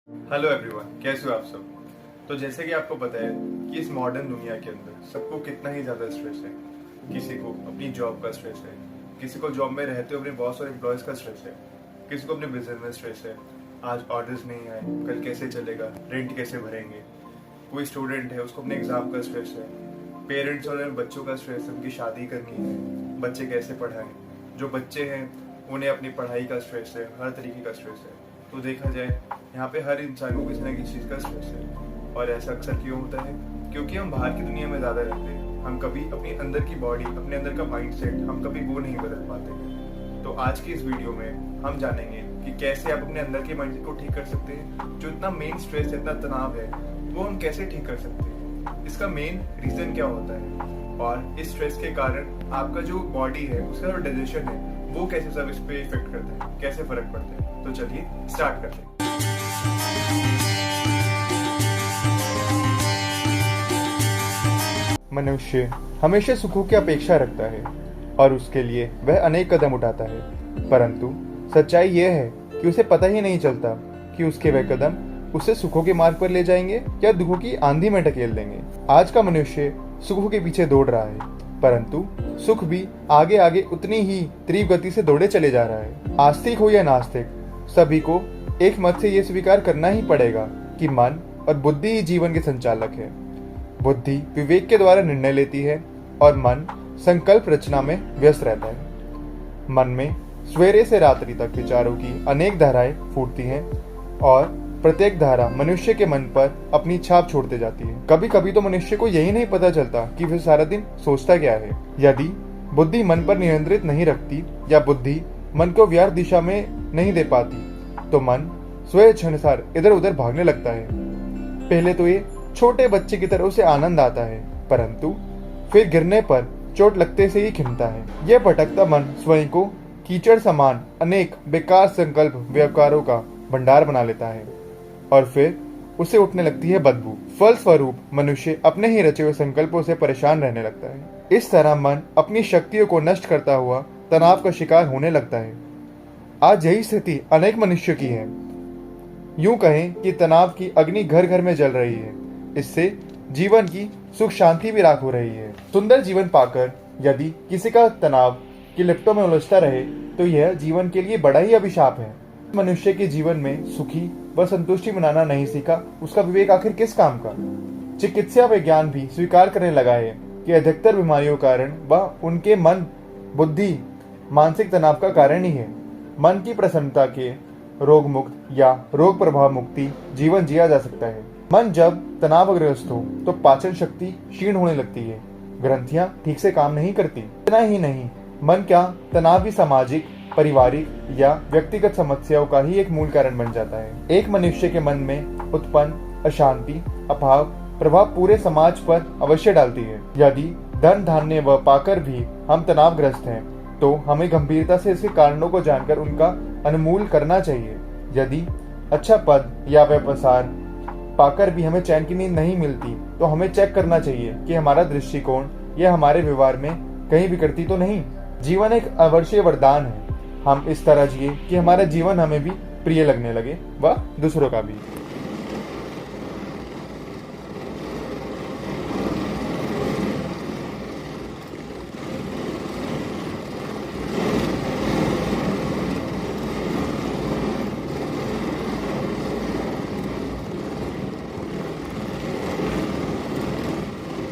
Hello everyone, कैसे हो आप सब। तो जैसे कि आपको पता है कि इस मॉडर्न दुनिया के अंदर सबको कितना ही ज़्यादा स्ट्रेस है। किसी को अपनी जॉब का स्ट्रेस है, किसी को जॉब में रहते हुए अपने बॉस और एम्प्लॉयज का स्ट्रेस है, किसी को अपने बिजनेस में स्ट्रेस है। आज ऑर्डर्स नहीं आए, कल कैसे चलेगा, रेंट कैसे भरेंगे। कोई स्टूडेंट है, उसको अपने एग्जाम का स्ट्रेस है। पेरेंट्स और बच्चों का स्ट्रेस है, उनकी शादी करनी है, बच्चे कैसे पढ़ाएं। जो बच्चे हैं उन्हें अपनी पढ़ाई का स्ट्रेस है, हर तरीके का स्ट्रेस है। तो देखा जाए यहाँ पे हर इंसान को किसी ना किसी चीज़ का स्ट्रेस है। और ऐसा अक्सर क्यों होता है? क्योंकि हम बाहर की दुनिया में ज़्यादा रहते हैं। हम कभी अपनी अंदर की बॉडी, अपने अंदर का माइंडसेट हम कभी वो नहीं बदल पाते। तो आज की इस वीडियो में हम जानेंगे कि कैसे आप अपने अंदर के माइंडसेट को ठीक कर सकते हैं। जो इतना मेन स्ट्रेस है, इतना तनाव है, वो हम कैसे ठीक कर सकते हैं। इसका मेन रीज़न क्या होता है और इस स्ट्रेस के कारण आपका जो बॉडी है, उसका जो डाइजेशन है, वो कैसे सब इस पे इफेक्ट करता है, कैसे फर्क पड़ता है। तो चलिए स्टार्ट करते हैं। मनुष्य हमेशा सुखों की अपेक्षा रखता है और उसके लिए वह अनेक कदम उठाता है, परंतु सच्चाई यह है कि उसे पता ही नहीं चलता कि उसके वह कदम उसे सुखों के मार्ग पर ले जाएंगे या दुखों की आंधी में ढकेल देंगे। आज का मनुष्य सुखों के पीछे दौड़ रहा है, परंतु सुख भी आगे आगे उतनी ही तीव्र गति से दौड़े चले जा रहा है। आस्तिक हो या नास्तिक, सभी को एक मत से यह स्वीकार करना ही पड़ेगा कि मन और बुद्धि ही जीवन के संचालक है। बुद्धि विवेक के द्वारा निर्णय लेती है और मन संकल्प रचना में व्यस्त रहता है। मन में सवेरे से रात्रि तक विचारों की अनेक धाराएं फूटती हैं और प्रत्येक धारा मनुष्य के मन पर अपनी छाप छोड़ते जाती है। कभी कभी तो मनुष्य को यही नहीं पता चलता कि वह सारा दिन सोचता क्या है। यदि बुद्धि मन पर नियंत्रित नहीं रखती या बुद्धि मन को व्यर्थ दिशा में नहीं दे पाती, तो मन स्वेच्छानुसार इधर उधर भागने लगता है। पहले तो ये छोटे बच्चे की तरह उसे आनंद आता है, परंतु फिर गिरने पर चोट लगते से ही खिंचता है। यह भटकता मन स्वयं को कीचड़ समान अनेक बेकार संकल्प व्यवहारों का भंडार बना लेता है और फिर उसे उठने लगती है बदबू। फलस्वरूप मनुष्य अपने ही रचे हुए संकल्पों से परेशान रहने लगता है। इस तरह मन अपनी शक्तियों को नष्ट करता हुआ तनाव का शिकार होने लगता है। आज यही स्थिति अनेक मनुष्यों की है। यूं कहें कि तनाव की अग्नि घर घर में जल रही है। इससे जीवन की सुख शांति भी राख हो रही है। सुंदर जीवन पाकर यदि किसी का तनाव की लिप्तों में उलझता रहे, तो यह जीवन के लिए बड़ा ही अभिशाप है। मनुष्य के जीवन में सुखी व संतुष्टि मनाना नहीं सीखा, उसका विवेक आखिर किस काम का। चिकित्सा विज्ञान भी स्वीकार करने लगा है कि अधिकतर बीमारियों कारण वह उनके मन बुद्धि मानसिक तनाव का कारण ही है। मन की प्रसन्नता के रोग मुक्त या रोग प्रभाव मुक्ति जीवन जिया जा सकता है। मन जब तनावग्रस्त हो तो पाचन शक्ति क्षीण होने लगती है, ग्रंथियां ठीक से काम नहीं करती। इतना ही नहीं, मन क्या तनाव भी सामाजिक, पारिवारिक या व्यक्तिगत समस्याओं का ही एक मूल कारण बन जाता है। एक मनुष्य के मन में उत्पन्न अशांति, अभाव प्रभाव पूरे समाज पर अवश्य डालती है। यदि धन धान्य व पाकर भी हम तनावग्रस्त हैं, तो हमें गंभीरता से इसके कारणों को जानकर उनका अनुमूल करना चाहिए। यदि अच्छा पद या व्यवसाय पाकर भी हमें चैन की नींद नहीं मिलती, तो हमें चेक करना चाहिए कि हमारा दृष्टिकोण या हमारे व्यवहार में कहीं विकृति तो नहीं। जीवन एक अवर्षीय वरदान है। हम इस तरह जिए कि हमारा जीवन हमें भी प्रिय लगने लगे व दूसरों का भी।